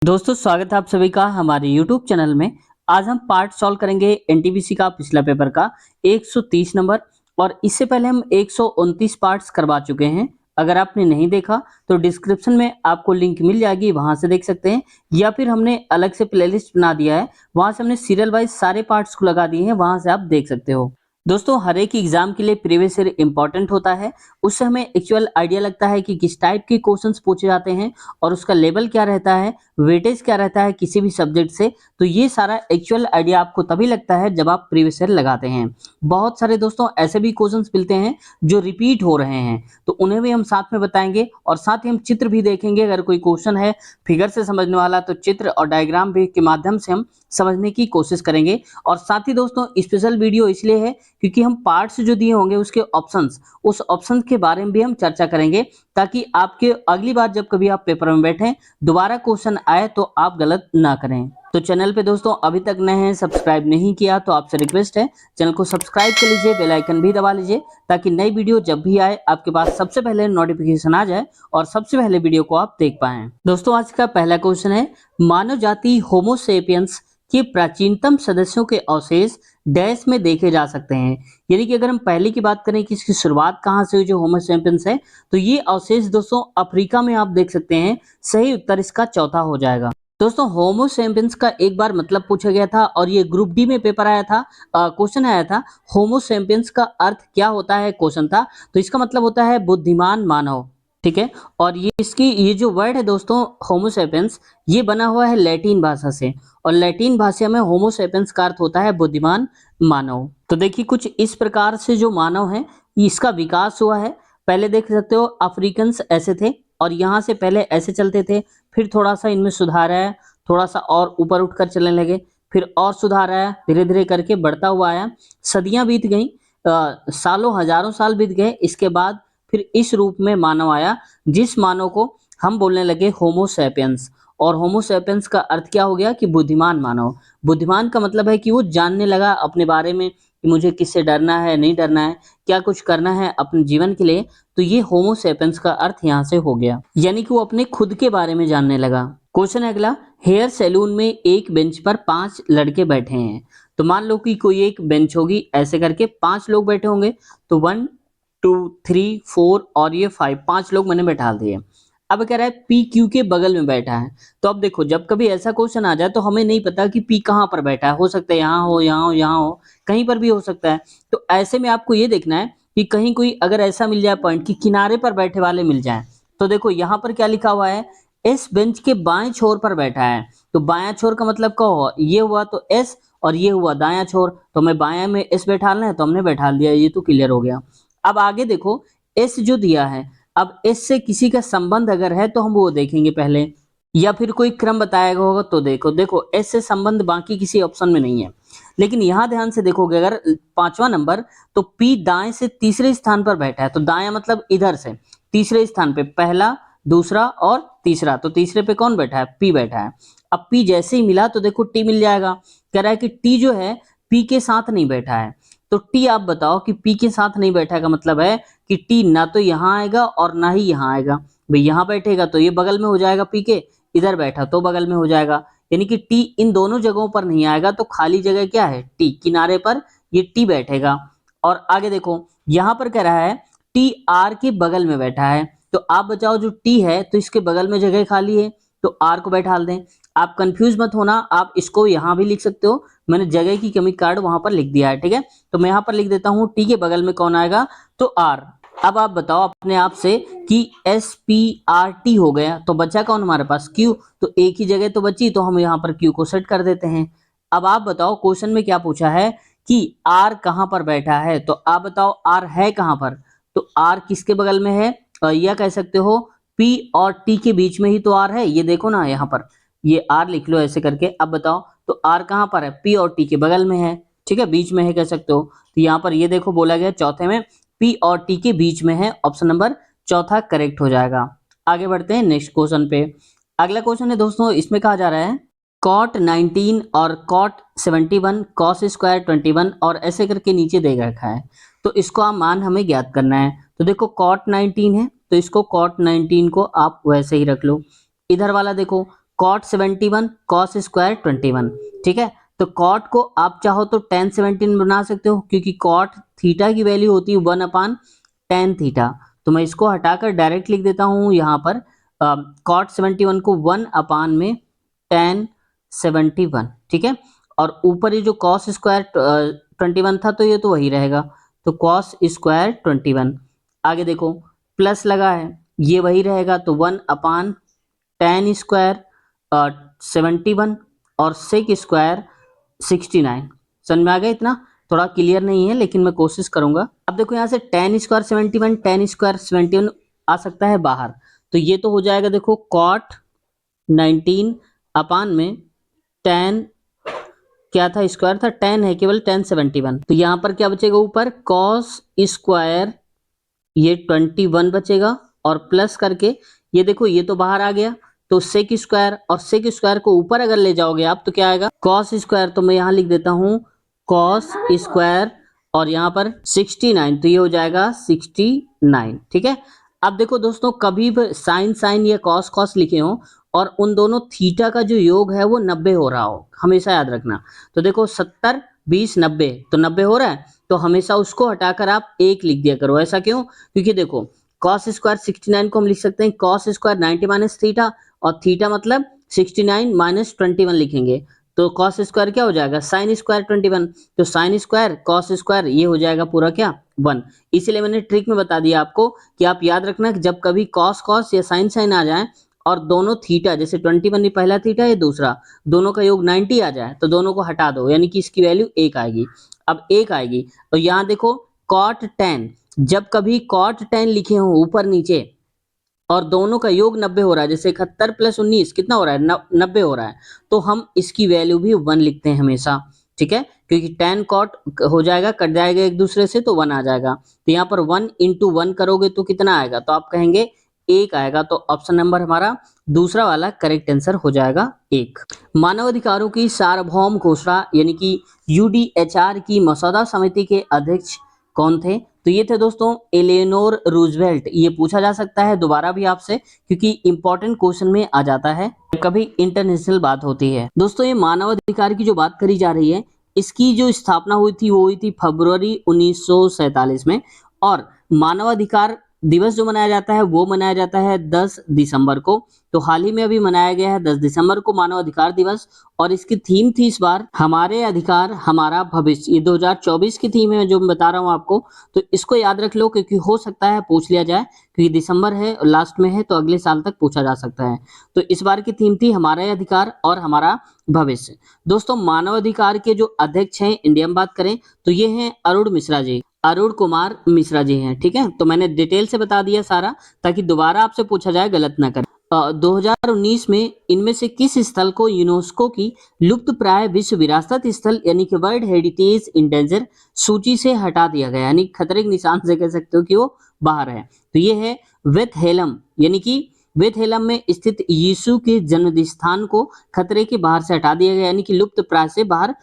दोस्तों स्वागत है आप सभी का हमारे YouTube चैनल में। आज हम पार्ट सॉल्व करेंगे एनटीपीसी का पिछला पेपर का 130 नंबर। और इससे पहले हम 129 पार्ट्स करवा चुके हैं। अगर आपने नहीं देखा तो डिस्क्रिप्शन में आपको लिंक मिल जाएगी, वहां से देख सकते हैं, या फिर हमने अलग से प्लेलिस्ट बना दिया है, वहां से हमने सीरियल वाइज सारे पार्ट्स को लगा दिए हैं, वहां से आप देख सकते हो। दोस्तों हर एक एग्जाम के लिए प्रीवियस ईयर इंपॉर्टेंट होता है। उससे हमें एक्चुअल आइडिया लगता है कि किस टाइप के क्वेश्चंस पूछे जाते हैं और उसका लेवल क्या रहता है, वेटेज क्या रहता है किसी भी सब्जेक्ट से। तो ये सारा एक्चुअल आइडिया आपको तभी लगता है जब आप प्रीवियस ईयर लगाते हैं। बहुत सारे दोस्तों ऐसे भी क्वेश्चंस मिलते हैं जो रिपीट हो रहे हैं, तो उन्हें भी हम साथ में बताएंगे और साथ ही हम चित्र भी देखेंगे। अगर कोई क्वेश्चन है फिगर से समझने वाला तो चित्र और डायग्राम भी के माध्यम से हम समझने की कोशिश करेंगे। और साथ ही दोस्तों स्पेशल वीडियो इसलिए है क्योंकि हम पार्ट्स जो दिए होंगे उसके ऑप्शंस, उस ऑप्शन के बारे में भी हम चर्चा करेंगे, ताकि आपके अगली बार जब कभी आप पेपर में बैठें दोबारा क्वेश्चन आए तो आप गलत ना करें। तो चैनल पे दोस्तों अभी तक नए हैं, सब्सक्राइब नहीं किया तो आपसे रिक्वेस्ट है चैनल को सब्सक्राइब कर लीजिए, बेल आइकन भी दबा लीजिए, ताकि नई वीडियो जब भी आए आपके पास सबसे पहले नोटिफिकेशन आ जाए और सबसे पहले वीडियो को आप देख पाएं। दोस्तों आज का पहला क्वेश्चन है, मानव जाति होमो सेपियंस के प्राचीनतम सदस्यों के अवशेष डैश में देखे जा सकते हैं। यानी कि अगर हम पहले की बात करें कि इसकी शुरुआत कहाँ से हुई जो होमो सेपियंस है, तो ये अवशेष दोस्तों अफ्रीका में आप देख सकते हैं। सही उत्तर इसका चौथा हो जाएगा। दोस्तों होमो सेपियंस का एक बार मतलब पूछा गया था और ये ग्रुप डी में पेपर आया था, क्वेश्चन आया था होमो सेपियंस का अर्थ क्या होता है, क्वेश्चन था। तो इसका मतलब होता है बुद्धिमान मानव, ठीक है। और ये जो वर्ड है दोस्तों होमो सेपियंस, ये बना हुआ है लैटिन भाषा से, और लैटिन भाषा में होमो सेपियंस का अर्थ होता है बुद्धिमान मानव। तो देखिए कुछ इस प्रकार से जो मानव है इसका विकास हुआ है। पहले देख सकते हो अफ्रीकन्स ऐसे थे और यहाँ से पहले ऐसे चलते थे, फिर थोड़ा सा इनमें सुधार आया, थोड़ा सा और ऊपर उठकर चलने लगे, फिर और सुधार आया, धीरे धीरे करके बढ़ता हुआ आया। सदियां बीत गई, सालों हजारों साल बीत गए, इसके बाद फिर इस रूप में मानव आया, जिस मानव को हम बोलने लगे होमो सेपियंस। और होमो सेपियंस का अर्थ क्या हो गया कि बुद्धिमान मानव। बुद्धिमान का मतलब है कि वो जानने लगा अपने बारे में कि मुझे किससे डरना है, नहीं डरना है, क्या कुछ करना है अपने जीवन के लिए। तो ये होमो सेपियंस का अर्थ यहाँ से हो गया, यानी कि वो अपने खुद के बारे में जानने लगा। क्वेश्चन है अगला, हेयर सैलून में एक बेंच पर 5 लड़के बैठे हैं। तो मान लो कि कोई एक बेंच होगी, ऐसे करके 5 लोग बैठे होंगे। तो 1 2 3 4 और ये 5, 5 लोग मैंने बैठा दिए। अब कह रहा है पी क्यू के बगल में बैठा है। तो अब देखो जब कभी ऐसा क्वेश्चन आ जाए तो हमें नहीं पता कि पी कहाँ पर बैठा है, हो सकता है यहाँ हो, यहाँ हो, यहाँ हो, कहीं पर भी हो सकता है। तो ऐसे में आपको ये देखना है कि कहीं कोई अगर ऐसा मिल जाए पॉइंट कि किनारे पर बैठे वाले मिल जाए। तो देखो यहाँ पर क्या लिखा हुआ है, एस बेंच के बाएं छोर पर बैठा है। तो बायां छोर का मतलब क्या हुआ, ये हुआ तो एस, और ये हुआ दायां छोर, तो हमें बायां में एस बैठाना है तो हमने बैठा दिया, ये तो क्लियर हो गया। अब आगे देखो एस जो दिया है, अब एस से किसी का संबंध अगर है तो हम वो देखेंगे पहले, या फिर कोई क्रम बताया गया होगा। तो देखो देखो एस से संबंध बाकी किसी ऑप्शन में नहीं है, लेकिन यहाँ ध्यान से देखोगे अगर 5वां नंबर, तो पी दाएं से तीसरे स्थान पर बैठा है। तो दायां मतलब इधर से तीसरे स्थान पे, पहला दूसरा और तीसरा, तो तीसरे पे कौन बैठा है, पी बैठा है। अब पी जैसे ही मिला तो देखो टी मिल जाएगा। कह रहा है कि टी जो है पी के साथ नहीं बैठा है। तो टी आप बताओ कि पी के साथ नहीं बैठा का मतलब है कि टी ना तो यहाँ आएगा और ना ही यहाँ आएगा। भाई यहाँ बैठेगा तो ये बगल में हो जाएगा पी के, इधर बैठा तो बगल में हो जाएगा, यानी कि टी इन दोनों जगहों पर नहीं आएगा। तो खाली जगह क्या है, टी, किनारे पर ये टी बैठेगा। और आगे देखो यहाँ पर कह रहा है टी आर के बगल में बैठा है। तो आप बचाओ जो टी है तो इसके बगल में जगह खाली है, तो आर को बैठा दें। आप कंफ्यूज मत होना, आप इसको यहाँ भी लिख सकते हो, मैंने जगह की कमी कार्ड वहां पर लिख दिया है, ठीक है। तो मैं यहाँ पर लिख देता हूँ टी के बगल में कौन आएगा, तो आर। अब आप बताओ अपने आप से कि एस पी आर टी हो गया, तो बचा कौन हमारे पास, क्यू। तो एक ही जगह तो बची, तो हम यहाँ पर क्यू को सेट कर देते हैं। अब आप बताओ क्वेश्चन में क्या पूछा है कि आर कहाँ पर बैठा है। तो आप बताओ आर है कहाँ पर, तो आर किसके बगल में है, या कह सकते हो पी और टी के बीच में ही तो आर है। ये देखो ना यहाँ पर, ये आर लिख लो ऐसे करके। अब बताओ तो आर कहाँ पर है, पी और टी के बगल में है, ठीक है, बीच में है कह सकते हो। तो यहाँ पर ये देखो बोला गया चौथे में पी और टी के बीच में है, ऑप्शन नंबर चौथा करेक्ट हो जाएगा। आगे बढ़ते हैं नेक्स्ट क्वेश्चन पे। अगला क्वेश्चन है दोस्तों, इसमें कहा जा रहा है कॉट 19 और कॉट 71 कॉस स्क्वायर 21 और ऐसे करके नीचे दे रखा है। तो इसको आप मान हमें ज्ञात करना है। तो देखो कॉट 19 है तो इसको कॉट 19 को आप वैसे ही रख लो। इधर वाला देखो कॉट 71 कॉस स्क्वायर 21। ठीक है, तो कॉट को आप चाहो तो tan 17 बना सकते हो, क्योंकि कॉट थीटा की वैल्यू होती है 1/tan थीटा। तो मैं इसको हटाकर डायरेक्ट लिख देता हूं यहाँ पर कॉट 71 को 1 में tan 71। ठीक है, और ऊपर ये जो कॉस स्क्वायर 21 था तो ये तो वही रहेगा, तो कॉस स्क्वायर 21। आगे देखो प्लस लगा है, ये वही रहेगा, तो 1/tan स्क्वायर 71 और सेक स्क्वायर 69। समझ में आ गया? इतना थोड़ा क्लियर नहीं है लेकिन मैं कोशिश करूंगा। अब देखो यहाँ से tan स्क्वायर 71 tan स्क्वायर 71 आ सकता है बाहर, तो ये तो हो जाएगा देखो कॉट 19 में tan क्या था, स्क्वायर था, tan है केवल tan 71। तो यहाँ पर क्या बचेगा ऊपर cos स्क्वायर ये 21 बचेगा, और प्लस करके ये देखो ये तो बाहर आ गया, तो सेक स्क्वायर, और सेक स्क्वायर को ऊपर अगर ले जाओगे आप तो क्या आएगा cos स्क्वायर, तो मैं यहाँ लिख देता हूँ cos स्क्वायर और यहाँ पर 69, तो ये हो जाएगा 69। ठीक है, अब देखो दोस्तों कभी भी साइन साइन या कॉस कॉस लिखे हो और उन दोनों थीटा का जो योग है वो 90 हो रहा हो, हमेशा याद रखना। तो देखो 70 20 90, तो 90 हो रहा है, तो हमेशा उसको हटाकर आप 1 लिख दिया करो। ऐसा क्यों? क्योंकि देखो cos स्क्वायर 69 को हम लिख सकते हैं cos स्क्वायर 90 माइनस थीटा, और थीटा मतलब 69 माइनस 21 लिखेंगे, तो cos स्क्वायर क्या हो जाएगा sin स्क्वायर 21, तो sin स्क्वायर cos स्क्वायर ये हो जाएगा पूरा क्या 1। इसीलिए मैंने ट्रिक में बता दिया आपको कि आप याद रखना कि जब कभी cos cos या sin sin आ जाए और दोनों थीटा, जैसे 21 पहला थीटा या दूसरा, दोनों का योग 90 आ जाए तो दोनों को हटा दो, यानी कि इसकी वैल्यू 1 आएगी। अब 1 आएगी तो यहाँ देखो cot tan, जब कभी cot tan लिखे हो ऊपर नीचे और दोनों का योग 90 हो रहा है, जैसे 71 + 19 कितना हो रहा है 90 हो रहा है, तो हम इसकी वैल्यू भी 1 लिखते हैं हमेशा। ठीक है, क्योंकि tan cot हो जाएगा, कट जाएगा एक दूसरे से, तो 1 आ जाएगा। तो यहाँ पर 1 × 1 करोगे तो कितना आएगा, तो आप कहेंगे 1 आएगा। तो ऑप्शन नंबर हमारा दूसरा वाला करेक्ट आंसर हो जाएगा 1। मानव अधिकारों की सार्वभौम घोषणा यानी कि यूडीएचआर की मसौदा समिति के अध्यक्ष कौन थे? तो ये थे दोस्तों एलेनोर रूजवेल्ट। ये पूछा जा सकता है दोबारा भी आपसे, क्योंकि इंपॉर्टेंट क्वेश्चन में आ जाता है, कभी इंटरनेशनल बात होती है। दोस्तों ये मानव अधिकार की जो बात करी जा रही है, इसकी जो स्थापना हुई थी वो हुई थी फरवरी 1947 में, और मानवाधिकार दिवस जो मनाया जाता है वो मनाया जाता है 10 दिसंबर को। तो हाल ही में अभी मनाया गया है 10 दिसंबर को मानव अधिकार दिवस, और इसकी थीम थी इस बार हमारे अधिकार हमारा भविष्य। ये 2024 की थीम है जो मैं बता रहा हूँ आपको, तो इसको याद रख लो क्योंकि हो सकता है पूछ लिया जाए, क्योंकि दिसंबर है लास्ट में है तो अगले साल तक पूछा जा सकता है। तो इस बार की थीम थी हमारे अधिकार और हमारा भविष्य। दोस्तों मानव अधिकार के जो अध्यक्ष हैं इंडिया में बात करें तो ये हैं अरुण मिश्रा जी, अरुण कुमार मिश्रा जी हैं। ठीक है, तो मैंने डिटेल से बता दिया सारा, ताकि दोबारा आपसे पूछा जाए गलत ना करें। 2019 में इनमें से किस स्थल को यूनेस्को की लुप्त प्राय विश्व विरासत स्थल यानी कि वर्ल्ड हेरिटेज इंडेंजर सूची से हटा दिया गया, यानी खतरे के निशान से कह सकते हो कि वो बाहर है। तो ये है वेथहेलम, यानी कि वेथहेलम में स्थित यीशु के जन्म स्थान को खतरे के बाहर से हटा दिया गया, यानी कि लुप्त प्राय से बाहर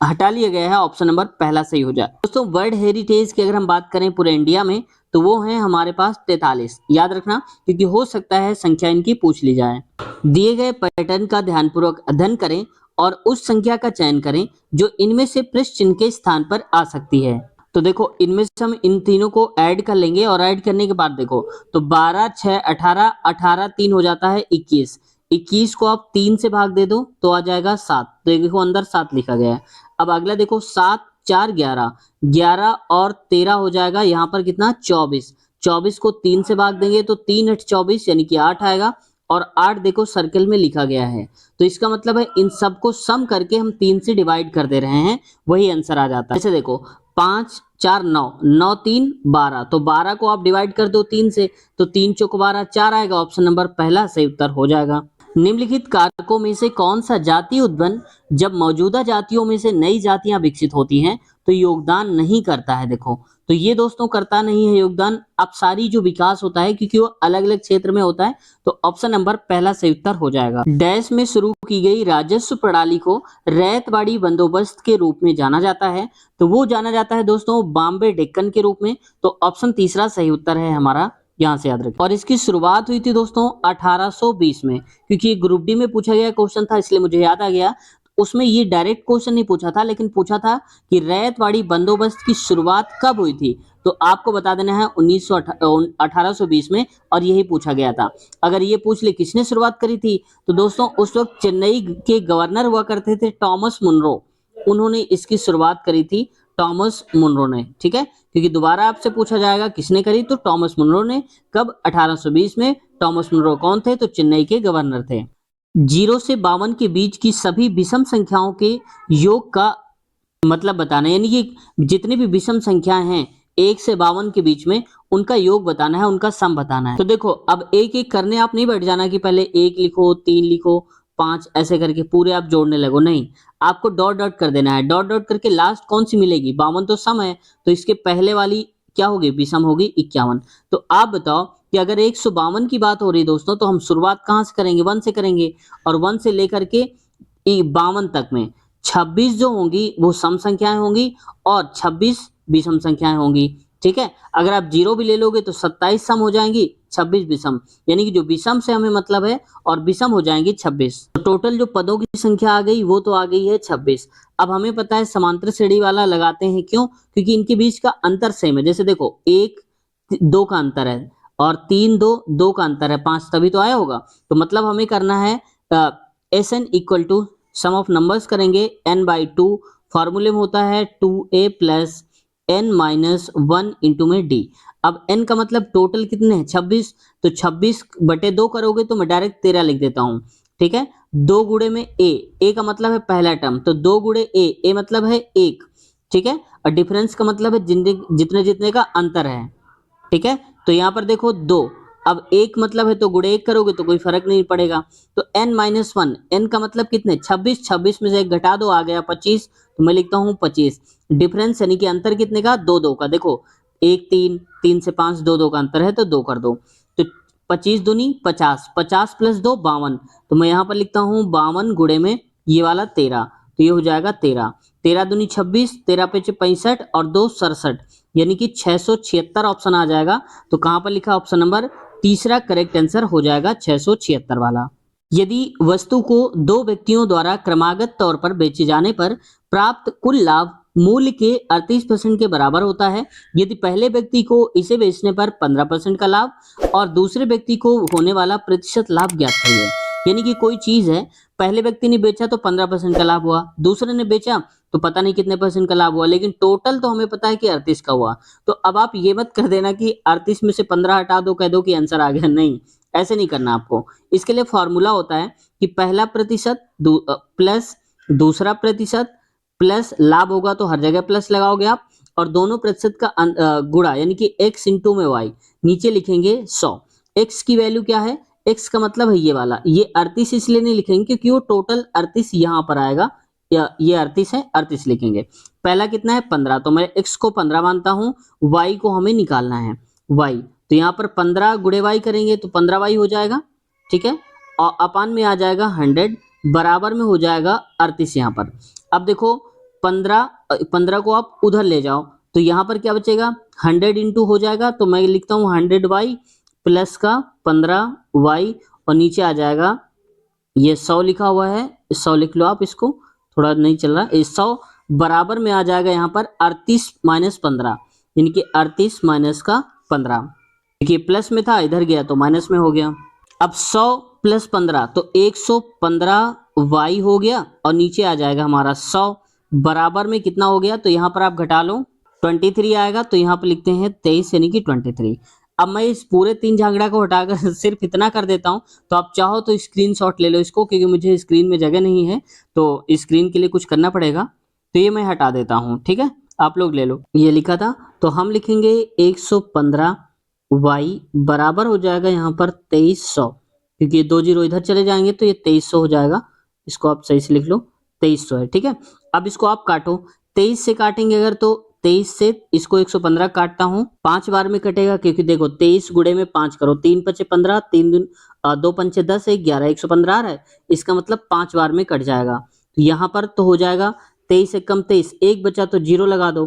हटा लिया गया है। ऑप्शन नंबर पहला सही हो जाए। दोस्तों वर्ल्ड हेरिटेज की अगर हम बात करें पूरे इंडिया में तो वो है हमारे पास 43, याद रखना क्योंकि हो सकता है संख्या इनकी पूछ ली जाए। दिए गए पैटर्न का ध्यानपूर्वक अध्ययन करें और उस संख्या का चयन करें जो इनमें से पृष्ठ चिन्ह के स्थान पर आ सकती है। तो देखो इनमें से हम इन तीनों को ऐड कर लेंगे, और ऐड करने के बाद देखो तो 12 6 18 18 3 हो जाता है 21, 21 को आप 3 से भाग दे दो तो आ जाएगा 7, तो देखो अंदर 7 लिखा गया है। अब अगला देखो 7 4 11, 11 और 13 हो जाएगा यहाँ पर कितना 24, 24 को 3 से भाग देंगे तो 3 8 24 यानी कि 8 आएगा, और 8 देखो सर्कल में लिखा गया है, तो इसका मतलब है इन सबको सम करके हम 3 से डिवाइड कर दे रहे हैं, वही आंसर आ जाता है। जैसे देखो 5 4 9 9 3 12, तो 12 को आप डिवाइड कर दो 3 से तो 3 चौक 12 4 आएगा, ऑप्शन नंबर पहला सही उत्तर हो जाएगा। निम्नलिखित कारकों में से कौन सा जातीय उत्पन्न जब मौजूदा जातियों में से नई जातियां विकसित होती हैं तो योगदान नहीं करता है? देखो तो ये दोस्तों करता नहीं है योगदान, अब सारी जो विकास होता है क्योंकि वो अलग अलग क्षेत्र में होता है, तो ऑप्शन नंबर पहला सही उत्तर हो जाएगा। डैश में शुरू की गई राजस्व प्रणाली को रैयतवाड़ी बंदोबस्त के रूप में जाना जाता है, तो वो जाना जाता है दोस्तों बॉम्बे डेक्कन के रूप में, तो ऑप्शन तीसरा सही उत्तर है हमारा यहाँ से याद रखें। और इसकी शुरुआत हुई थी दोस्तों 1820 में, क्योंकि ये ग्रुप डी में पूछा गया क्वेश्चन था इसलिए मुझे याद आ गया। उसमें ये डायरेक्ट क्वेश्चन नहीं पूछा था, लेकिन पूछा था कि रैयतवाड़ी बंदोबस्त की शुरुआत कब हुई थी, तो आपको बता देना है 1820 में, और यही पूछा गया था। अगर ये पूछ ले किसने शुरुआत करी थी, तो दोस्तों उस वक्त चेन्नई के गवर्नर हुआ करते थे टॉमस मुनरो, उन्होंने इसकी शुरुआत करी थी, टॉमस मुनरो ने। ठीक है, क्योंकि दोबारा आपसे पूछा जाएगा किसने करी, तो टॉमस मुनरो ने। कब? 1820 में। टॉमस मुनरो कौन थे? तो चेन्नई के गवर्नर थे। 0 से 52 के बीच की सभी विषम संख्याओं के योग का मतलब बताना है, यानी कि जितनी भी विषम संख्याएं हैं 1 से 52 के बीच में, उनका योग बताना है, उनका सम बताना है। तो देखो अब एक एक करने आप नहीं बैठ जाना कि पहले 1 लिखो, 3 लिखो, 5 ऐसे करके पूरे आप जोड़ने लगो, नहीं, आपको डॉट डॉट कर देना है। डॉट डॉट करके लास्ट कौन सी मिलेगी? 52 तो सम है, तो इसके पहले वाली क्या होगी? विषम होगी 51। तो आप बताओ कि अगर 152 की बात हो रही है दोस्तों, तो हम शुरुआत कहां से करेंगे? 1 से करेंगे, और 1 से लेकर के 52 तक में 26 जो होंगी वो सम संख्याएं होंगी और 26 विषम संख्याएं होंगी। ठीक है, अगर आप 0 भी ले लोगे तो 27 सम हो जाएंगी, 26 विषम, यानी कि जो विषम से हमें मतलब है, और विषम हो जाएंगी 26। तो टोटल जो पदों की संख्या आ गई वो तो आ गई है 26। अब हमें पता है समांतर श्रेणी वाला लगाते हैं, क्यों? क्योंकि इनके बीच का अंतर सेम है। जैसे देखो 1 2 का अंतर है, और 3 2 2 का अंतर है, 5 तभी तो आया होगा। तो मतलब हमें करना है S N equal to sum of numbers करेंगे n/2, फॉर्मूले में होता है 2a plus n minus 1 into में d। अब n का मतलब टोटल कितने हैं? 26, तो 26/2 करोगे तो मैं डायरेक्ट 13 लिख देता हूँ। ठीक है, 2 गुणे में a का मतलब है पहला टर्म, तो 2 गुणे a मतलब है 1। ठीक है, और डिफरेंस का मतलब है जितने जितने का अंतर है। ठीक है, तो यहाँ पर देखो 2, अब 1 मतलब है तो गुणे 1 करोगे तो कोई फर्क नहीं पड़ेगा। तो n-1, n का मतलब कितने? 26, 26 में से 1 घटा दो, आ गया 25, तो मैं लिखता हूँ 25। डिफरेंस यानी कि अंतर कितने का? 2 2 का। देखो 1 3, 3 से 5, 2 2 का अंतर है तो 2 कर दो। तो 25 दूनी 50, 50 प्लस 2 52, तो मैं यहाँ पर लिखता हूँ 52 गुणे में ये वाला 13, तो ये हो जाएगा 13। 13 दूनी 26, 13 पे 65 और 2 67, यानी कि 676 ऑप्शन आ जाएगा। तो कहां पर लिखा? ऑप्शन नंबर तीसरा करेक्ट आंसर हो जाएगा 676 वाला। यदि वस्तु को 2 व्यक्तियों द्वारा क्रमागत तौर पर बेचे जाने पर प्राप्त कुल लाभ मूल्य के 38% के बराबर होता है, यदि पहले व्यक्ति को इसे बेचने पर 15% का लाभ और दूसरे व्यक्ति को होने वाला प्रतिशत लाभ ज्ञात करिए। यानी कि कोई चीज है, पहले व्यक्ति ने बेचा तो 15% का लाभ हुआ, दूसरे ने बेचा तो पता नहीं कितने परसेंट का लाभ हुआ, लेकिन टोटल तो हमें पता है कि 38 का हुआ। तो अब आप ये मत कर देना कि 38 में से 15 हटा दो, कह दो कि आंसर आ गया, नहीं, ऐसे नहीं करना आपको। इसके लिए फॉर्मूला होता है कि पहला प्रतिशत प्लस दूसरा प्रतिशत प्लस लाभ होगा तो हर जगह प्लस लगाओगे आप, और दोनों प्रतिशत का गुणा, यानी कि x इंटू में y, नीचे लिखेंगे 100। x की वैल्यू क्या है? x का मतलब है ये वाला, ये 38 इसलिए नहीं लिखेंगे क्योंकि वो टोटल 38 यहाँ पर आएगा, या ये 38 है, 38 लिखेंगे। पहला कितना है? 15, तो मैं x को 15 मानता हूँ, y को हमें निकालना है y, तो यहाँ पर 15 गुणे y करेंगे तो 15y हो जाएगा। ठीक है, और अपान में आ जाएगा 100, बराबर में हो जाएगा 38 यहाँ पर। अब देखो 15 को आप उधर ले जाओ तो यहाँ पर क्या बचेगा? 100 इंटू हो जाएगा, तो मैं लिखता हूँ 100y प्लस का 15y, और नीचे आ जाएगा ये 100 लिखा हुआ है, 100 लिख लो आप, इसको थोड़ा नहीं चल रहा, 100 बराबर में आ जाएगा यहाँ पर 38 माइनस 15, यानी कि 38 माइनस का 15। देखिए प्लस में था, इधर गया तो माइनस में हो गया। अब 100 प्लस 15 तो 115y हो गया, और नीचे आ जाएगा हमारा 100 बराबर में कितना हो गया, तो यहाँ पर आप घटा लो 23 आएगा, तो यहाँ पर लिखते हैं 23 यानी कि 23। अब मैं इस पूरे 3 झांगड़ा को हटाकर सिर्फ इतना कर देता हूँ, तो आप चाहो तो स्क्रीनशॉट ले लो इसको, क्योंकि मुझे स्क्रीन में जगह नहीं है तो स्क्रीन के लिए कुछ करना पड़ेगा, तो ये मैं हटा देता हूँ। ठीक है, आप लोग ले लो। ये लिखा था तो हम लिखेंगे 115y बराबर हो जाएगा यहाँ पर 2300, क्योंकि ये 2 जीरो इधर चले जाएंगे तो ये 2300 हो जाएगा, इसको आप सही से लिख लो, 2300 है। ठीक है, अब इसको आप काटो, 23 से काटेंगे अगर तो 23 से इसको 115 काटता हूं, 5 बार में कटेगा, क्योंकि देखो 23 गुणे में 5 करो, 3 पचे 15, 3 दून 2 पंचे 10, 1 11, 115 आ रहा है, इसका मतलब 5 बार में कट जाएगा। तो यहाँ पर तो हो जाएगा 23 से कम 23, एक बचा तो जीरो लगा दो,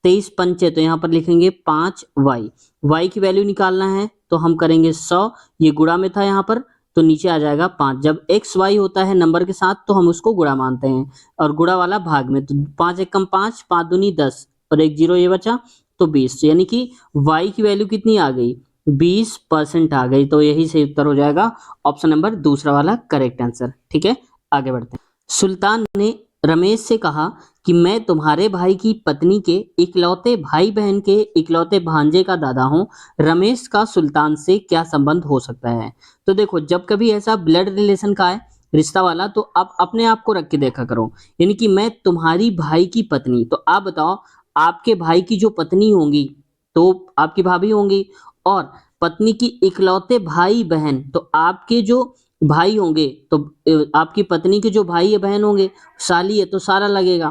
23 पंचे, तो यहाँ पर लिखेंगे 5y। y की वैल्यू निकालना है तो हम करेंगे 100, ये गुणा में था यहाँ पर तो नीचे आ जाएगा 5। जब x y होता है नंबर के साथ तो हम उसको गुणा मानते हैं और गुणा वाला भाग में, तो 5 एकम 5, 5 दूनी 10 और एक जीरो ये बचा तो 20, यानी कि y की वैल्यू कितनी आ गई, 20% आ गई। तो यही सही उत्तर हो जाएगा, ऑप्शन नंबर दूसरा वाला करेक्ट आंसर। ठीक है, आगे बढ़ते हैं। सुल्तान ने रमेश से कहा कि मैं तुम्हारे भाई की पत्नी के इकलौते भाई बहन के इकलौते भांजे का दादा हूं, रमेश का सुल्तान से क्या संबंध हो सकता है। तो देखो, जब कभी ऐसा ब्लड रिलेशन का है रिश्ता वाला, तो आप अपने आप को रख के देखा करो, यानी कि मैं तुम्हारी भाई की पत्नी, तो आप बताओ आपके भाई की जो पत्नी होंगी तो आपकी भाभी होंगी, और पत्नी की इकलौते भाई बहन तो आपके जो भाई होंगे, तो आपकी पत्नी के जो भाई या बहन होंगे, साली है तो सारा लगेगा,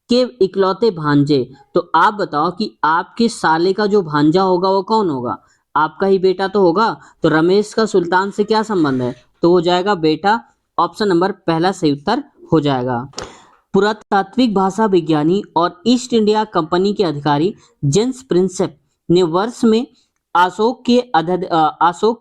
के इकलौते भांजे, तो आप बताओ कि आपके साले का जो भांजा होगा वो कौन होगा, आपका ही बेटा तो होगा। तो रमेश का सुल्तान से क्या संबंध है, तो हो जाएगा बेटा, ऑप्शन नंबर पहला सही उत्तर हो जाएगा। पुरातात्विक भाषा विज्ञानी और ईस्ट इंडिया कंपनी के अधिकारी जेम्स प्रिंसेप ने वर्ष में अशोक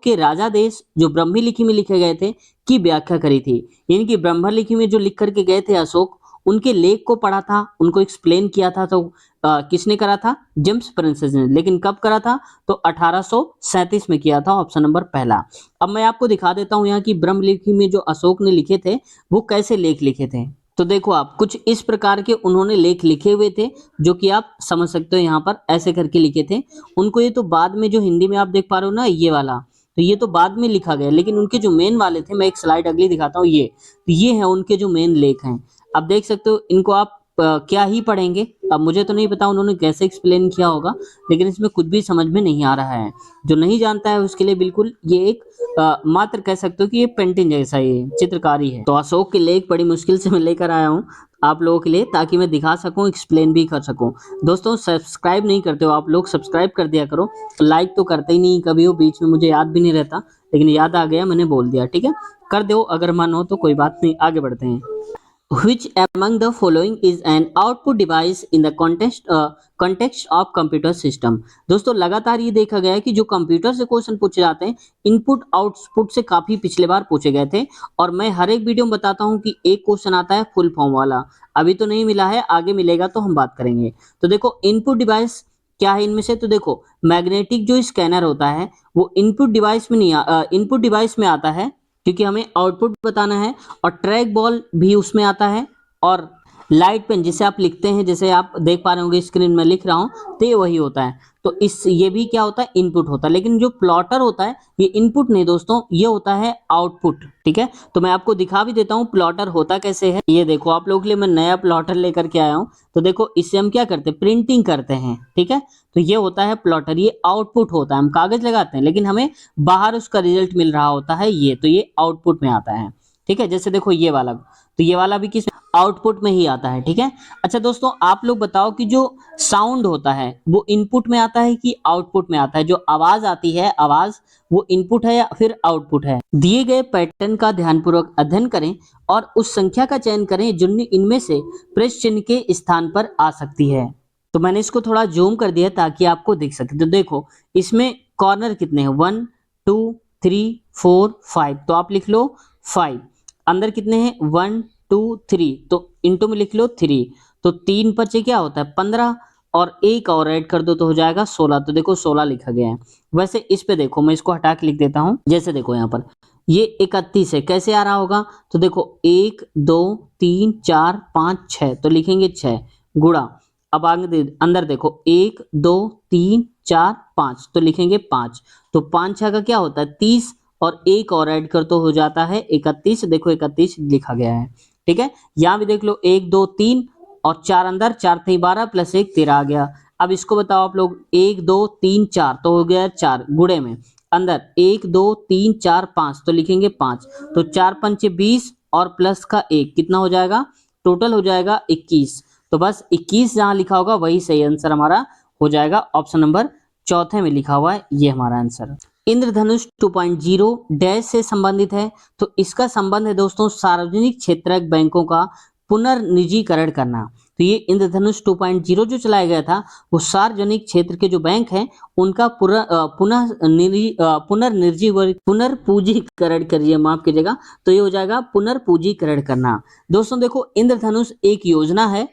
के राजा देश जो ब्रह्मी लिपि में लिखे गए थे की व्याख्या करी थी, यानी कि ब्रह्म लिपि में जो लिख करके गए थे अशोक, उनके लेख को पढ़ा था, उनको एक्सप्लेन किया था, तो किसने करा था, जेम्स प्रिंसेप ने। लेकिन कब करा था, तो 1837 में किया था, ऑप्शन नंबर पहला। अब मैं आपको दिखा देता हूं यहाँ की ब्रह्म लिपि में जो अशोक ने लिखे थे वो कैसे लेख लिखे थे। तो देखो, आप कुछ इस प्रकार के उन्होंने लेख लिखे हुए थे, जो कि आप समझ सकते हो, यहाँ पर ऐसे करके लिखे थे उनको। ये तो बाद में जो हिंदी में आप देख पा रहे हो ना, ये वाला, तो ये तो बाद में लिखा गया, लेकिन उनके जो मेन वाले थे, मैं एक स्लाइड अगली दिखाता हूँ, ये तो ये है उनके जो मेन लेख हैं। अब देख सकते हो, इनको आप क्या ही पढ़ेंगे, अब मुझे तो नहीं पता उन्होंने कैसे एक्सप्लेन किया होगा, लेकिन इसमें कुछ भी समझ में नहीं आ रहा है। जो नहीं जानता है उसके लिए बिल्कुल ये एक मात्र कह सकते हो कि ये पेंटिंग जैसा, ये चित्रकारी है। तो अशोक के लेख बड़ी मुश्किल से मैं लेकर आया हूँ आप लोगों के लिए, ताकि मैं दिखा सकूं, एक्सप्लेन भी कर सकूं। दोस्तों, सब्सक्राइब नहीं करते हो आप लोग, सब्सक्राइब कर दिया करो। लाइक तो करते ही नहीं कभी हो, बीच में मुझे याद भी नहीं रहता, लेकिन याद आ गया, मैंने बोल दिया। ठीक है, कर दो अगर मन हो तो, कोई बात नहीं, आगे बढ़ते हैं। Which among the following is an output device in the context of computer system? दोस्तों, लगातार ये देखा गया है कि जो कंप्यूटर से क्वेश्चन पूछे जाते हैं, इनपुट आउटपुट से काफी पिछले बार पूछे गए थे, और मैं हर एक वीडियो में बताता हूं कि एक क्वेश्चन आता है फुल फॉर्म वाला, अभी तो नहीं मिला है, आगे मिलेगा तो हम बात करेंगे। तो देखो, इनपुट डिवाइस क्या है इनमें से, तो देखो, मैग्नेटिक जो स्कैनर होता है वो इनपुट डिवाइस में नहीं, इनपुट डिवाइस में आता है, क्योंकि हमें आउटपुट बताना है, और ट्रैक बॉल भी उसमें आता है, और लाइट पेन जिसे आप लिखते हैं, जैसे आप देख पा रहे होंगे स्क्रीन में लिख रहा हूं, तो ये वही होता है। तो ये भी क्या होता है, इनपुट होता है। लेकिन जो प्लॉटर होता है ये इनपुट नहीं दोस्तों, ये होता है आउटपुट। ठीक है, तो मैं आपको दिखा भी देता हूँ प्लॉटर होता कैसे है। ये देखो, आप लोगों के लिए मैं नया प्लॉटर लेकर के आया हूँ। तो देखो, इससे हम क्या करते हैं, प्रिंटिंग करते हैं। ठीक है, तो ये होता है प्लॉटर, ये आउटपुट होता है, हम कागज लगाते हैं लेकिन हमें बाहर उसका रिजल्ट मिल रहा होता है, ये तो ये आउटपुट में आता है। ठीक है, जैसे देखो ये वाला, तो ये वाला भी किस आउटपुट में ही आता है। ठीक है, अच्छा दोस्तों, आप लोग बताओ कि जो साउंड होता है वो इनपुट में आता है कि आउटपुट में आता है, जो आवाज आती है, आवाज, वो इनपुट है या फिर आउटपुट है। दिए गए पैटर्न का ध्यानपूर्वक अध्ययन करें और उस संख्या का चयन करें जो इनमें से प्रेस चिन्ह के स्थान पर आ सकती है। तो मैंने इसको थोड़ा जूम कर दिया ताकि आपको दिख सके। तो देखो, इसमें कॉर्नर कितने हैं, 1 2 3 4 5, तो आप लिख लो 5। अंदर कितने हैं, 1 2 3, तो इंटू में लिख लो 3, तो 3 बचे क्या होता है 15, और एक और ऐड कर दो तो हो जाएगा 16। तो देखो 16 लिखा गया है। वैसे इस पे देखो, मैं इसको हटा के लिख देता हूं, जैसे देखो यहाँ पर ये 31 है, कैसे आ रहा होगा, तो देखो 1 2 3 4 5 6, तो लिखेंगे 6 गुणा, अब आगे अंदर देखो 1 2 3 4 5, तो लिखेंगे 5, तो 5 6 का क्या होता है 30, और एक और ऐड कर तो हो जाता है 31। देखो 31 लिखा गया है। ठीक है, यहाँ भी देख लो 1 2 3 और 4 अंदर, 4 थे 12 प्लस 1 13 आ गया। अब इसको बताओ आप लोग, 1 2 3 4, तो हो गया 4 गुणे में, अंदर 1 2 3 4 5, तो लिखेंगे 5, तो 4 पंचे 20 और प्लस का 1 कितना हो जाएगा, टोटल हो जाएगा 21। तो बस 21 जहां लिखा होगा वही सही आंसर हमारा हो जाएगा, ऑप्शन नंबर चौथे में लिखा हुआ है ये हमारा आंसर। इंद्रधनुष 2.0 डैश से संबंधित है, तो इसका संबंध है दोस्तों सार्वजनिक क्षेत्र बैंकों का पुनर्निजीकरण करना। तो ये इंद्रधनुष 2.0 जो चलाया गया था वो सार्वजनिक क्षेत्र के जो बैंक हैं उनका पुनर्पूंजीकरण करिए, माफ कीजिएगा, तो ये हो जाएगा पुनर्पूंजीकरण करना। दोस्तों देखो, इंद्रधनुष एक योजना है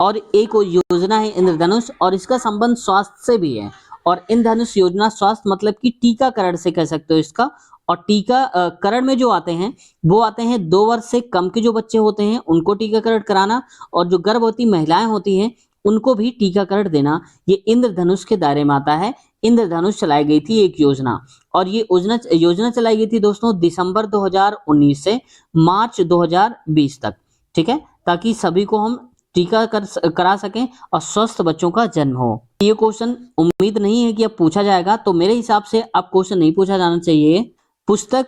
और एक योजना है इंद्रधनुष, और इसका संबंध स्वास्थ्य से भी है। और इंद्रधनुष योजना स्वास्थ्य मतलब कि टीकाकरण से कह सकते हो इसका। और टीकाकरण में जो आते हैं वो आते हैं 2 वर्ष से कम के जो बच्चे होते हैं उनको टीकाकरण कराना, और जो गर्भवती महिलाएं होती हैं उनको भी टीकाकरण देना, ये इंद्रधनुष के दायरे में आता है। इंद्रधनुष चलाई गई थी एक योजना, और ये योजना चलाई गई थी दोस्तों दिसंबर 2019 से मार्च 2020 तक, ठीक है, ताकि सभी को हम टीका करा सकें और स्वस्थ बच्चों का जन्म हो। ये क्वेश्चन उम्मीद नहीं है कि अब पूछा जाएगा, तो मेरे हिसाब से अब क्वेश्चन नहीं पूछा जाना चाहिए। पुस्तक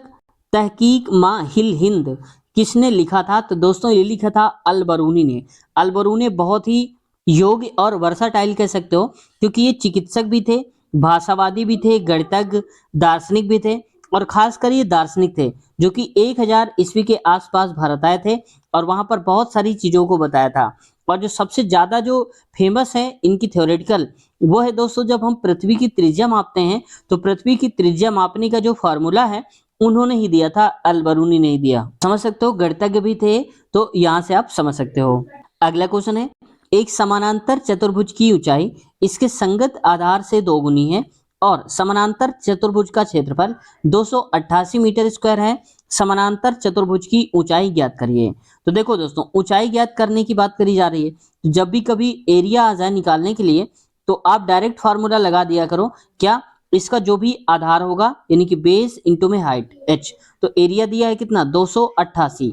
तहकीक माँ हिल हिंद किसने लिखा था? तो दोस्तों ये लिखा था अल-बरूनी ने। अल-बरूनी बहुत ही योग्य और वर्साटाइल कह सकते हो, क्योंकि ये चिकित्सक भी थे, भाषावादी भी थे, गणितज्ञ, दार्शनिक भी थे, और खासकर ये दार्शनिक थे जो कि 1000 ईस्वी के आसपास भारत आए थे और वहां पर बहुत सारी चीजों को बताया था। और जो सबसे ज्यादा जो फेमस है इनकी थ्योरेटिकल, वो है दोस्तों जब हम पृथ्वी की त्रिज्या मापते हैं तो पृथ्वी की त्रिज्या मापने का जो फार्मूला है उन्होंने ही दिया था, अल-बरूनी ने ही दिया। समझ सकते हो, गणितज्ञ भी थे, तो यहाँ से आप समझ सकते हो। अगला क्वेश्चन है, एक समानांतर चतुर्भुज की ऊंचाई इसके संगत आधार से दोगुनी है और समानांतर चतुर्भुज का क्षेत्रफल 288 मीटर स्क्वायर है। समानांतर चतुर्भुज की ऊंचाई ज्ञात करिए। तो देखो दोस्तों, ऊंचाई ज्ञात करने की बात करी जा रही है, तो जब भी कभी एरिया आ जाए निकालने के लिए तो आप डायरेक्ट फार्मूला लगा दिया करो। क्या? इसका जो भी आधार होगा यानी कि बेस इंटू में हाइट h, तो एरिया दिया है कितना 288,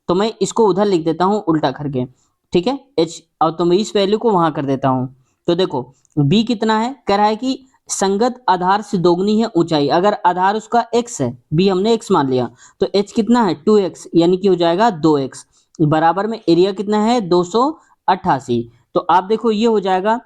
तो मैं इसको उधर लिख देता हूं उल्टा करके, ठीक है, h, और तो मैं इस वैल्यू को वहां कर देता हूं। तो देखो b कितना है, कह रहा है कि संगत आधार से दोगुनी है ऊंचाई। अगर आधार उसका x है, b हमने x मान लिया, तो h कितना है 2x, यानी कि हो जाएगा 2x, बराबर में एरिया कितना है 288। तो आप देखो ये हो जाएगा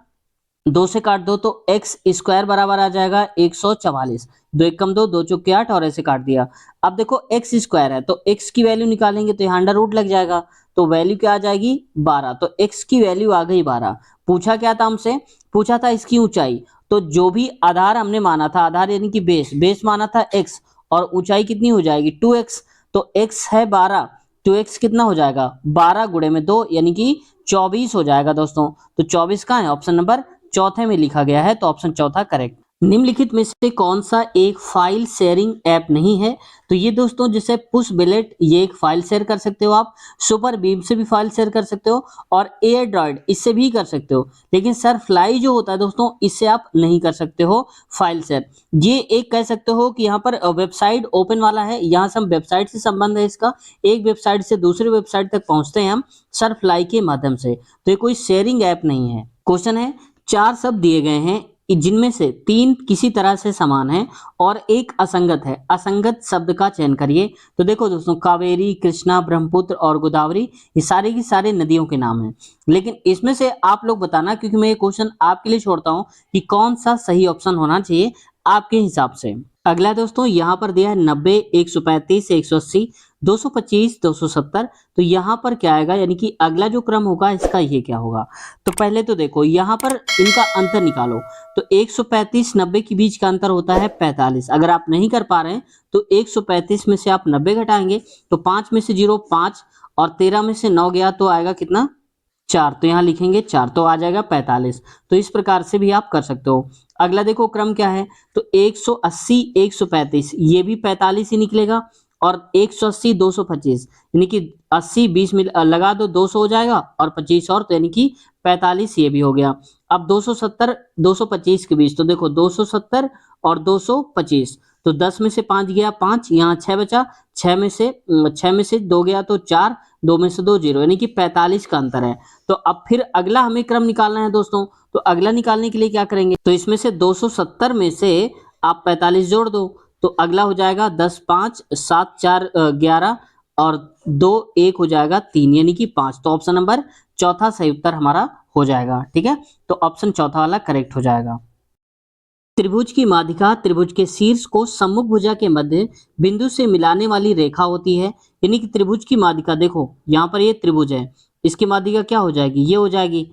2 से काट दो तो एक्स स्क्वायर बराबर आ जाएगा 144, 2 एक कम 2, 2 चौके 8, और ऐसे काट दिया। अब देखो एक्स स्क्वायर है तो एक्स की वैल्यू निकालेंगे तो यहाँ अंडर रूट लग जाएगा, तो वैल्यू क्या आ जाएगी 12, तो एक्स की वैल्यू आ गई 12। पूछा क्या था हमसे? पूछा था इसकी ऊंचाई, तो जो भी आधार हमने माना था, आधार यानी कि बेस माना था एक्स, और ऊंचाई कितनी हो जाएगी 2x, तो x है 12, 2x कितना हो जाएगा 12 गुणे में 2 यानी कि 24 हो जाएगा दोस्तों। तो 24 कहाँ है? ऑप्शन नंबर चौथे में लिखा गया है, तो ऑप्शन चौथा करेक्ट। निम्नलिखित में से कौन सा एक फाइल शेयरिंग ऐप नहीं है? तो ये दोस्तों जैसे पुश बिलेट, ये एक फाइल शेयर कर सकते हो आप, सुपर बीम से भी फाइल शेयर कर सकते हो, और एयर ड्रॉइड इससे भी कर सकते हो, लेकिन सर फ्लाई जो होता है दोस्तों इससे आप नहीं कर सकते हो फाइल शेयर। ये एक कह सकते हो कि यहाँ पर वेबसाइट ओपन वाला है, यहाँ से हम वेबसाइट से संबंध है इसका, एक वेबसाइट से दूसरे वेबसाइट तक पहुंचते हैं हम सर फ्लाई के माध्यम से, तो ये कोई शेयरिंग ऐप नहीं है। क्वेश्चन है, 4 शब्द दिए गए हैं जिनमें से 3 किसी तरह से समान हैं और एक असंगत है, असंगत शब्द का चयन करिए। तो देखो दोस्तों, कावेरी, कृष्णा, ब्रह्मपुत्र और गोदावरी ये सारे की सारे नदियों के नाम हैं, लेकिन इसमें से आप लोग बताना, क्योंकि मैं ये क्वेश्चन आपके लिए छोड़ता हूं कि कौन सा सही ऑप्शन होना चाहिए आपके हिसाब से। अगला दोस्तों यहाँ पर दिया है 90, 135, 180, 225, 270, तो यहाँ पर क्या आएगा, यानी कि अगला जो क्रम होगा इसका ये क्या होगा? तो पहले तो देखो यहाँ पर इनका अंतर निकालो, तो 135 90 के बीच का अंतर होता है 45। अगर आप नहीं कर पा रहे हैं तो 135 में से आप 90 घटाएंगे तो 5 में से 0 5, और 13 में से 9 गया तो आएगा कितना 4, तो यहाँ लिखेंगे 4, तो आ जाएगा 45। तो इस प्रकार से भी आप कर सकते हो। अगला देखो क्रम क्या है, तो 180 135 ये भी 45 ही निकलेगा, और 180 225 यानी कि 80 20 में लगा दो 200 हो जाएगा, और 25 और, तो यानी कि 45 ये भी हो गया। अब 270 225 के बीच, तो देखो 270 और 225, तो 10 में से 5 गया 5, यहाँ 6 बचा, 6 में से 2 गया तो 4, 2 में से 2 0, यानी कि 45 का अंतर है। तो अब फिर अगला हमें क्रम निकालना है दोस्तों, तो अगला निकालने के लिए क्या करेंगे, तो इसमें से 270 में से आप 45 जोड़ दो, तो अगला हो जाएगा 10 5 7 4 11, और 2 1 हो जाएगा 3 यानी कि 5, तो ऑप्शन नंबर चौथा सही उत्तर हमारा हो जाएगा। ठीक है, तो ऑप्शन चौथा वाला करेक्ट हो जाएगा। त्रिभुज की माध्यिका त्रिभुज के शीर्ष को सम्मुख भुजा के मध्य बिंदु से मिलाने वाली रेखा होती है, यानी कि त्रिभुज की माध्यिका, देखो यहाँ पर ये त्रिभुज है, इसकी माध्यिका क्या हो जाएगी, ये हो जाएगी।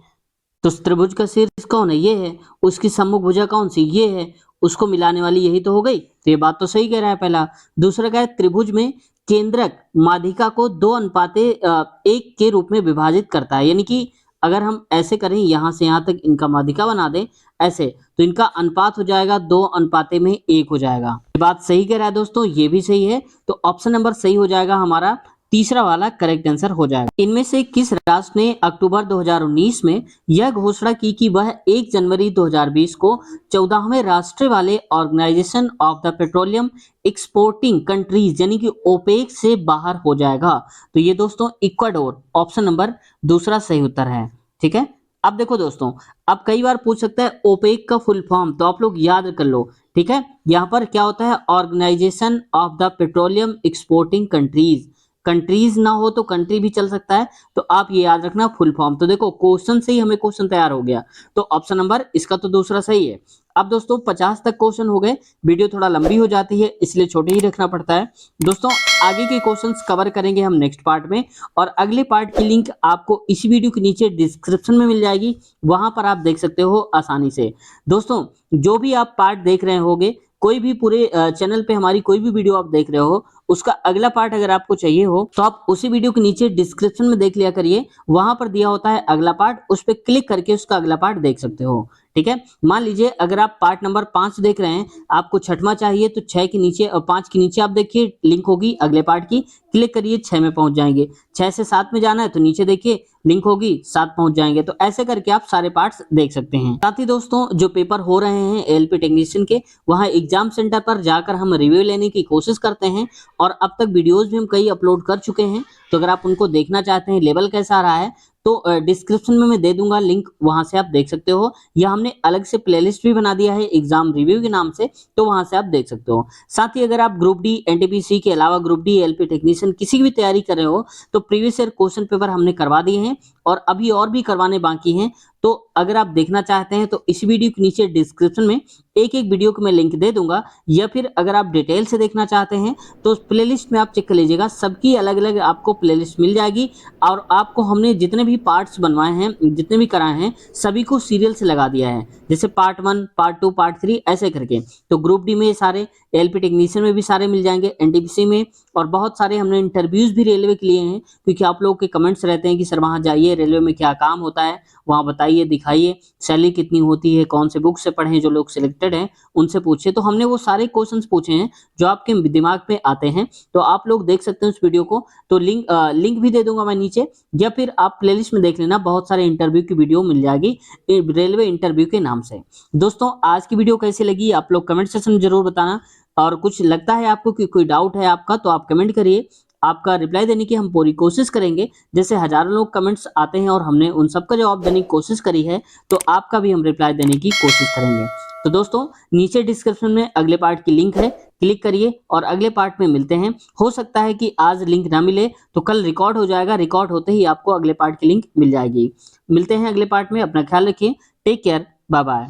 तो त्रिभुज का शीर्ष कौन है, ये है। उसकी सम्मुख भुजा कौन सी, ये है। उसको मिलाने वाली यही तो हो गई। तो ये बात तो सही कह रहा है पहला। दूसरा क्या है, त्रिभुज में केंद्रक माध्यिका को 2:1 के रूप में विभाजित करता है। यानी कि अगर हम ऐसे करें, यहां से यहां तक इनका माध्यिका बना दें ऐसे, तो इनका अनुपात हो जाएगा 2:1 हो जाएगा। ये बात सही कह रहा है दोस्तों, ये भी सही है। तो ऑप्शन नंबर सही हो जाएगा हमारा, तीसरा वाला करेक्ट आंसर हो जाएगा। इनमें से किस राष्ट्र ने अक्टूबर 2019 में यह घोषणा की कि वह 1 जनवरी 2020 को 14वें राष्ट्र वाले organisation of the petroleum exporting countries यानी कि ओपेक से बाहर हो जाएगा? तो ये दोस्तों इक्वाडोर, ऑप्शन नंबर दूसरा सही उत्तर है। ठीक है। अब देखो दोस्तों, अब कई बार पूछ सकता है ओपेक का फुल फॉर्म, तो आप लोग याद कर लो। ठीक है, यहाँ पर क्या होता है, organisation of the petroleum exporting countries. Countries ना हो तो कंट्री भी चल सकता है, तो आप ये याद रखना फुल फॉर्म। तो देखो क्वेश्चन से ही हमें क्वेश्चन तैयार हो गया, तो ऑप्शन नंबर इसका तो दूसरा सही है। अब दोस्तों 50 तक क्वेश्चन हो गए, वीडियो थोड़ा लंबी हो जाती है इसलिए छोटे ही रखना पड़ता है। दोस्तों आगे के क्वेश्चंस कवर करेंगे हम नेक्स्ट पार्ट में, और अगले पार्ट की लिंक आपको इस वीडियो के नीचे डिस्क्रिप्शन में मिल जाएगी, वहां पर आप देख सकते हो आसानी से। दोस्तों जो भी आप पार्ट देख रहे होगे, कोई भी पूरे चैनल पे हमारी कोई भी वीडियो आप देख रहे हो, उसका अगला पार्ट अगर आपको चाहिए हो तो आप उसी वीडियो के नीचे डिस्क्रिप्शन में देख लिया करिए, वहां पर दिया होता है अगला पार्ट, उस पर क्लिक करके उसका अगला पार्ट देख सकते हो। ठीक है, मान लीजिए अगर आप पार्ट नंबर 5 देख रहे हैं, आपको छठवां चाहिए, तो 6 के नीचे और 5 के नीचे आप देखिए लिंक होगी अगले पार्ट की, क्लिक करिए 6 में पहुंच जाएंगे। 6 से 7 में जाना है तो नीचे देखिए लिंक होगी, 7 पहुंच जाएंगे। तो ऐसे करके आप सारे पार्ट्स देख सकते हैं। साथ ही दोस्तों जो पेपर हो रहे हैं एएलपी टेक्नीशियन के, वहां एग्जाम सेंटर पर जाकर हम रिव्यू लेने की कोशिश करते हैं, और अब तक वीडियोस भी हम कई अपलोड कर चुके हैं। तो अगर आप उनको देखना चाहते हैं लेवल कैसा रहा है, तो डिस्क्रिप्शन में मैं दे दूंगा लिंक, वहां से आप देख सकते हो, या हमने अलग से प्लेलिस्ट भी बना दिया है एग्जाम रिव्यू के नाम से, तो वहां से आप देख सकते हो। साथ ही अगर आप ग्रुप डी एनटीपीसी के अलावा ग्रुप डी एलपी टेक्नीशियन किसी की भी तैयारी कर रहे हो, तो प्रीवियस ईयर क्वेश्चन पेपर हमने करवा दिए हैं, और अभी और भी करवाने बाकी हैं। तो अगर आप देखना चाहते हैं तो इस वीडियो के नीचे डिस्क्रिप्शन में एक एक वीडियो को मैं लिंक दे दूंगा, या फिर अगर आप डिटेल से देखना चाहते हैं तो प्लेलिस्ट में आप चेक कर लीजिएगा, सबकी अलग अलग आपको प्लेलिस्ट मिल जाएगी। और आपको हमने जितने भी पार्ट्स बनवाए हैं, जितने भी कराए हैं, सभी को सीरियल से लगा दिया है, जैसे पार्ट 1, पार्ट 2, पार्ट 3 ऐसे करके। तो ग्रुप डी में सारे, एलपी टेक्नीशियन में भी सारे मिल जाएंगे, एनटीपीसी में, और बहुत सारे हमने इंटरव्यूज भी रेलवे के लिए हैं, क्योंकि आप लोगों के कमेंट्स रहते हैं कि सर वहां जाइए, रेलवे में क्या काम होता है, वहां बताइए, दिखाइए, सैलरी कितनी होती है, कौन से बुक से पढ़ें, जो लोग सिलेक्टेड हैं उनसे पूछे। तो हमने वो सारे क्वेश्चंस पूछे हैं जो आपके दिमाग में आते हैं, तो आप लोग देख सकते हैं उस वीडियो को। तो लिंक भी दे दूंगा मैं नीचे, या फिर आप प्लेलिस्ट में देख लेना, बहुत सारे इंटरव्यू की वीडियो मिल जाएगी रेलवे इंटरव्यू के नाम से। दोस्तों आज की वीडियो कैसी लगी आप लोग कमेंट सेक्शन में जरूर बताना, और कुछ लगता है आपको कि कोई डाउट है आपका तो आप कमेंट करिए, आपका रिप्लाई देने की हम पूरी कोशिश करेंगे। जैसे हजारों लोग कमेंट्स आते हैं और हमने उन सबका जवाब देने की कोशिश करी है, तो आपका भी हम रिप्लाई देने की कोशिश करेंगे। तो दोस्तों नीचे डिस्क्रिप्शन में अगले पार्ट की लिंक है, क्लिक करिए और अगले पार्ट में मिलते हैं। हो सकता है कि आज लिंक ना मिले तो कल रिकॉर्ड हो जाएगा, रिकॉर्ड होते ही आपको अगले पार्ट की लिंक मिल जाएगी। मिलते हैं अगले पार्ट में, अपना ख्याल रखिए, टेक केयर, बाय बाय।